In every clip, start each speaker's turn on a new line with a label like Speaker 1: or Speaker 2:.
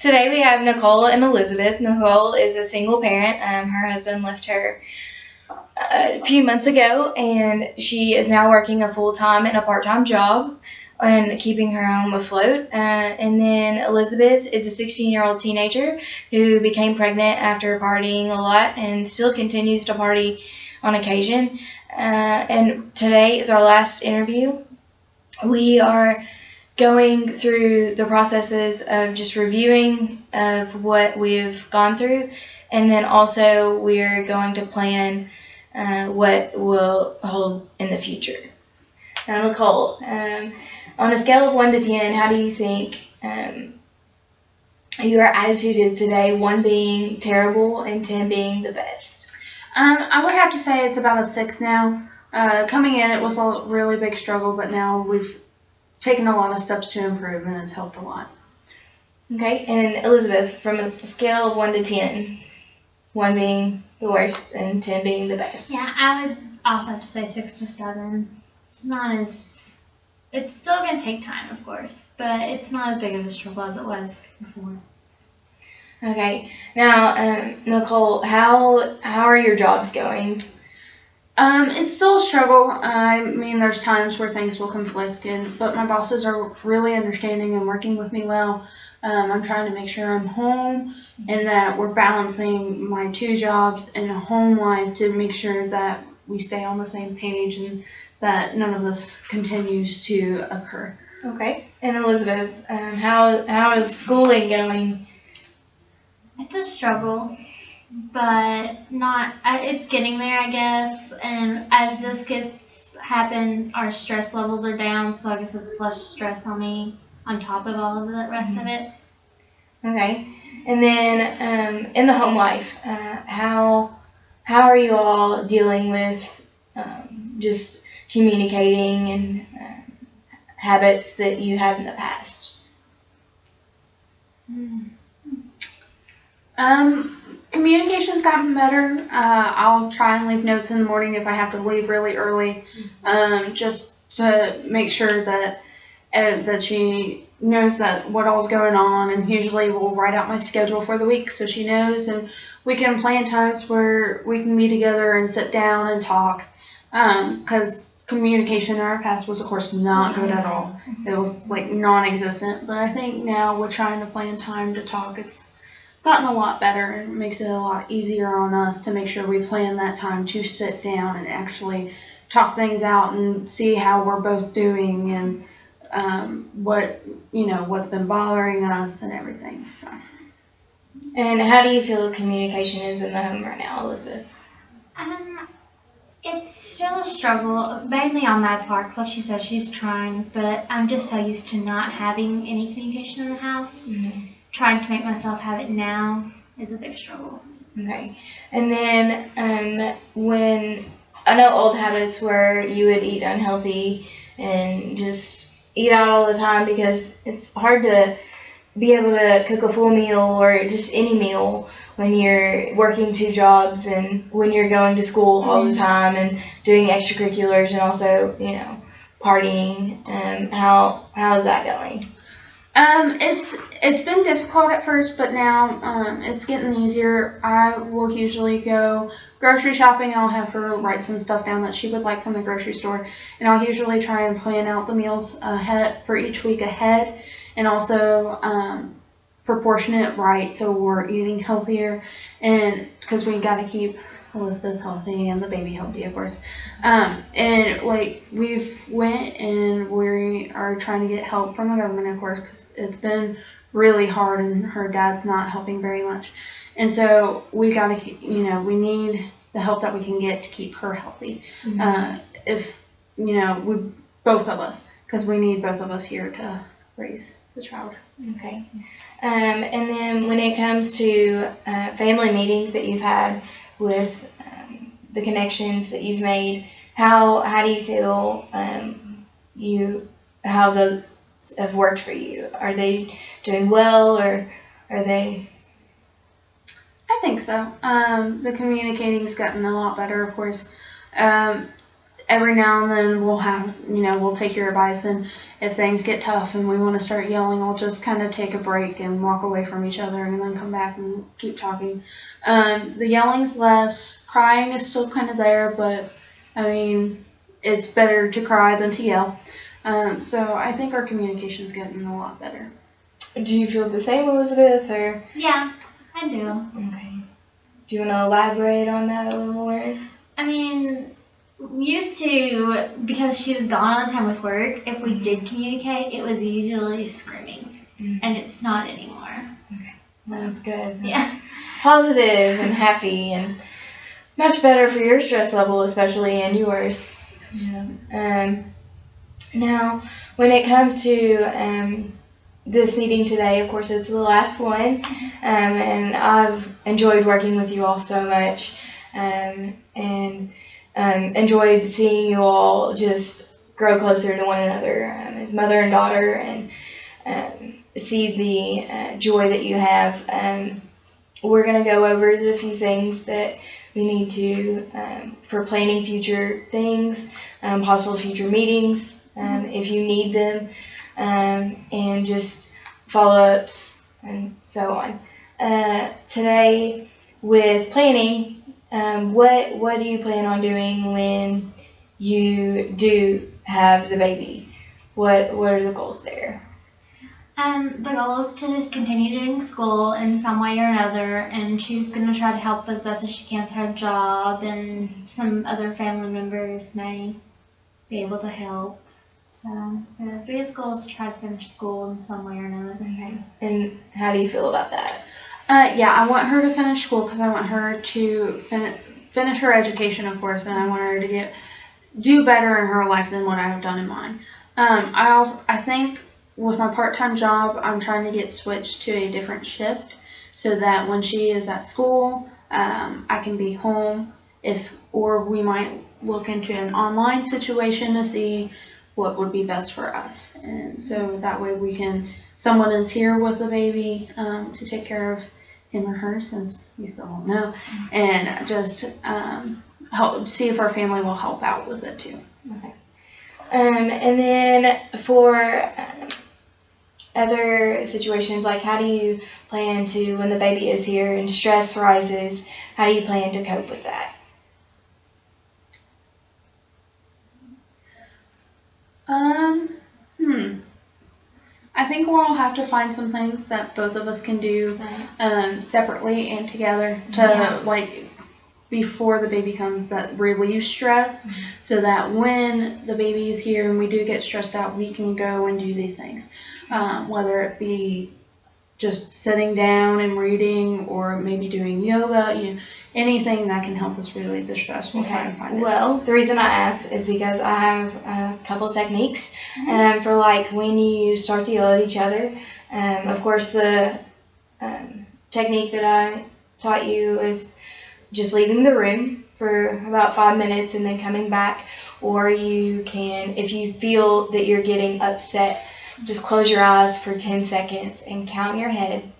Speaker 1: Today we have Nicole and Elizabeth. Nicole is a single parent. Her husband left her a few months ago, and she is now working a full-time and a part-time job and keeping her home afloat. And then Elizabeth is a 16-year-old teenager who became pregnant after partying a lot and still continues to party on occasion. And today is our last interview. We are going through the processes of just reviewing of what we've gone through, and then also we're going to plan what will hold in the future. Now, Nicole, on a scale of 1 to 10, how do you think your attitude is today, 1 being terrible and 10 being the best?
Speaker 2: I would have to say it's about a 6 now. Coming in, it was a really big struggle, but now we've taken a lot of steps to improve, and it's helped a lot.
Speaker 1: Okay, and Elizabeth, from a scale of 1 to 10, 1 being the worst and 10 being the best.
Speaker 3: Yeah, I would also have to say 6 to 7. It's not as, it's still going to take time, of course, but it's not as big of a struggle as it was before.
Speaker 1: Okay, now, Nicole, how are your jobs going?
Speaker 2: It's still a struggle. I mean, there's times where things will conflict, but my bosses are really understanding and working with me well. I'm trying to make sure I'm home and that we're balancing my 2 jobs and a home life to make sure that we stay on the same page and that none of this continues to occur.
Speaker 1: Okay, and Elizabeth, how is schooling going?
Speaker 3: It's a struggle, but it's getting there, I guess. And as this happens, our stress levels are down, so I guess it's less stress on me on top of all of the rest of it.
Speaker 1: Okay, and then in the home life, how are you all dealing with just communicating and habits that you have in the past?
Speaker 2: Communication's gotten better. I'll try and leave notes in the morning if I have to leave really early, just to make sure that she knows that what all's going on, and usually we'll write out my schedule for the week so she knows, and we can plan times where we can be together and sit down and talk, because communication in our past was, of course, not good at all. It was like non-existent, but I think now we're trying to plan time to talk. It's gotten a lot better, and it makes it a lot easier on us to make sure we plan that time to sit down and actually talk things out and see how we're both doing and what's been bothering us and everything. So.
Speaker 1: And how do you feel communication is in the home right now, Elizabeth?
Speaker 3: It's still a struggle, mainly on my part, 'cause like she said, she's trying, but I'm just so used to not having any communication in the house.
Speaker 1: Mm-hmm.
Speaker 3: Trying to make myself have it now is a big struggle.
Speaker 1: Okay, and then when I know old habits where you would eat unhealthy and just eat out all the time, because it's hard to be able to cook a full meal or just any meal when you're working 2 jobs and when you're going to school all the time and doing extracurriculars and also, partying. How is that going?
Speaker 2: It's been difficult at first, but now it's getting easier. I will usually go grocery shopping, and I'll have her write some stuff down that she would like from the grocery store, and I'll usually try and plan out the meals ahead for each week ahead, and also proportionate right, so we're eating healthier, and because we got to keep Elizabeth healthy and the baby healthy, of course. And like we've went and we are trying to get help from the government, of course, because it's been really hard and her dad's not helping very much. And so we got to, we need the help that we can get to keep her healthy. If, both of us, because we need both of us here to raise the child.
Speaker 1: Okay. And then when it comes to family meetings that you've had with the connections that you've made, how do you feel how those have worked for you? Are they doing well, or are they?
Speaker 2: I think so. The communicating's gotten a lot better, of course. every now and then we'll take your advice, and if things get tough and we want to start yelling, I'll just kind of take a break and walk away from each other and then come back and keep talking. The yelling's less, crying is still kind of there, but I mean, it's better to cry than to yell. So I think our communication's getting a lot better.
Speaker 1: Do you feel the same, Elizabeth, or?
Speaker 3: Yeah, I do.
Speaker 1: Okay. Do you want to elaborate on that a little more?
Speaker 3: I mean, used to, because she was gone all the time with work, if we did communicate, it was usually screaming. And it's not anymore.
Speaker 1: Okay. Sounds good.
Speaker 3: Yeah.
Speaker 1: Positive and happy and much better for your stress level, especially, and yours. Yeah. Now, when it comes to this meeting today, of course, it's the last one, and I've enjoyed working with you all so much, and enjoyed seeing you all just grow closer to one another as mother and daughter, and see the joy that you have. We're going to go over the few things that we need to for planning future things, possible future meetings if you need them, and just follow-ups and so on. Today, with planning, what do you plan on doing when you do have the baby? What are the goals there?
Speaker 3: The goal is to continue doing school in some way or another, and she's going to try to help as best as she can with her job, and some other family members may be able to help. So the biggest goal is to try to finish school in some way or another.
Speaker 1: Okay. And how do you feel about that?
Speaker 2: Yeah, I want her to finish school because I want her to finish her education, of course, and I want her to do better in her life than what I have done in mine. I think with my part-time job, I'm trying to get switched to a different shift so that when she is at school, I can be home. Or we might look into an online situation to see what would be best for us, and so that way someone is here with the baby to take care of him or her, since we still don't know, and just help see if our family will help out with it too.
Speaker 1: Okay. And then for other situations, like how do you plan to, when the baby is here and stress rises, how do you plan to cope with that?
Speaker 2: I think we'll have to find some things that both of us can do separately and together to like before the baby comes, that relieve stress, so that when the baby is here and we do get stressed out, we can go and do these things, whether it be just sitting down and reading, or maybe doing yoga, anything that can help us relieve the stress. We'll try and find it.
Speaker 1: Well, the reason I asked is because I have a couple techniques for like when you start to yell at each other. Of course, the technique that I taught you is just leaving the room for about 5 minutes and then coming back. Or you can, if you feel that you're getting upset, just close your eyes for 10 seconds and count in your head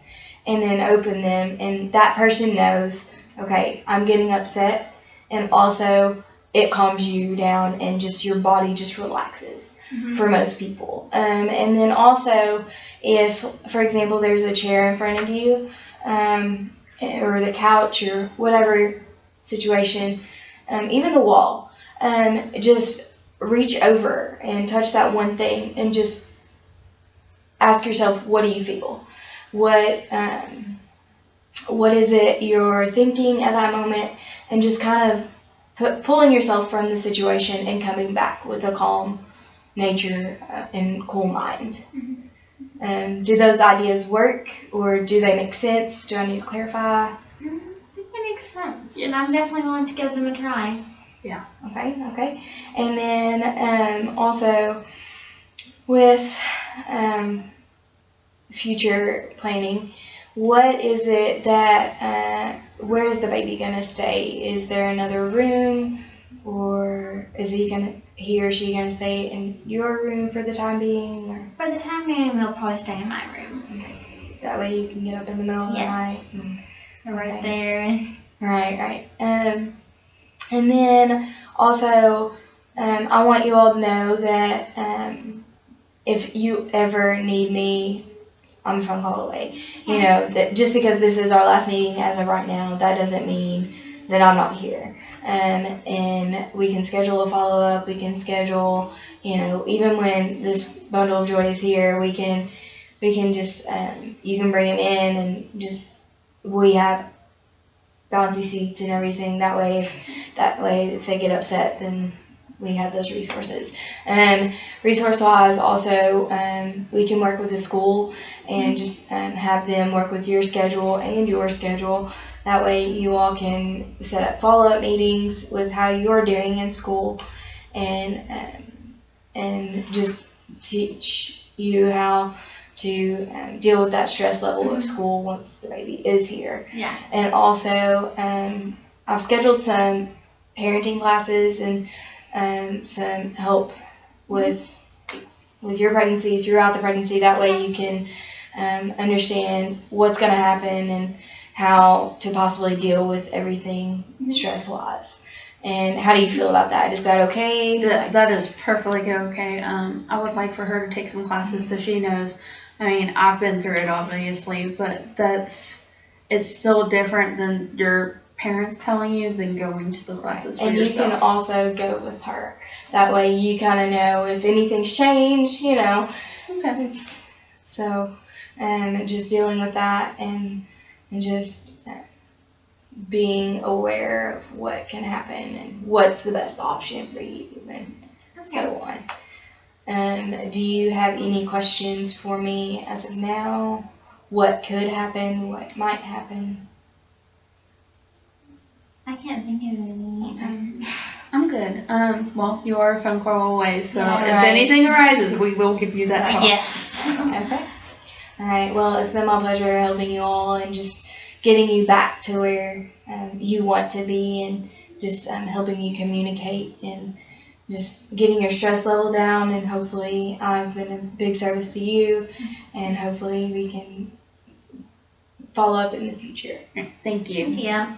Speaker 1: and then open them. And that person knows, okay, I'm getting upset. And also it calms you down and just your body just relaxes for most people. And then also if, for example, there's a chair in front of you, or the couch or whatever situation, even the wall, just reach over and touch that one thing and just ask yourself, what do you feel? What is it you're thinking at that moment? And just kind of pulling yourself from the situation and coming back with a calm nature and cool mind. Do those ideas work, or do they make sense? Do I need to clarify?
Speaker 3: I think that makes sense.
Speaker 2: Yes.
Speaker 3: And I'm definitely willing to give them a try.
Speaker 2: Yeah.
Speaker 1: Okay. And then also with future planning, what is it that, where is the baby going to stay? Is there another room, or is he or she going to stay in your room for the time being? Or?
Speaker 3: For the time being, they'll probably stay in my room.
Speaker 1: Okay. That way you can get up in the middle of the night.
Speaker 3: They're right there.
Speaker 1: Right. And then also, I want you all to know that if you ever need me, I'm a phone call away. You know, that just because this is our last meeting as of right now, that doesn't mean that I'm not here. And we can schedule a follow-up, we can schedule, you know, even when this bundle of joy is here, we can just, you can bring him in and just, we have bouncy seats and everything. That way if they get upset, then we have those resources. Resource-wise, also, we can work with the school and just have them work with your schedule and your schedule. That way you all can set up follow-up meetings with how you're doing in school and just teach you how to deal with that stress level of school once the baby is here.
Speaker 3: Yeah.
Speaker 1: And also, I've scheduled some parenting classes and some help with your pregnancy, throughout the pregnancy. That way you can understand what's going to happen and how to possibly deal with everything stress-wise. And how do you feel about that? Is that okay?
Speaker 2: That is perfectly okay. I would like for her to take some classes so she knows. I mean, I've been through it obviously, but it's still different than your parents telling you than going to the classes for yourself.
Speaker 1: And you can also go with her. That way you kind of know if anything's changed, you know.
Speaker 2: Okay.
Speaker 1: So, just dealing with that and just being aware of what can happen and what's the best option for you and so on. Do you have any questions for me as of now? What could happen? What might happen?
Speaker 3: I can't think of any.
Speaker 2: I'm good. Well, you are a phone call away, so
Speaker 3: Yeah,
Speaker 2: if
Speaker 1: right.
Speaker 2: anything arises, we will give you that call.
Speaker 3: Yes.
Speaker 1: Okay. All right. Well, it's been my pleasure helping you all and just getting you back to where you want to be and just helping you communicate and just getting your stress level down. And hopefully I've been a big service to you and hopefully we can follow up in the future.
Speaker 2: Thank you.
Speaker 3: Yeah.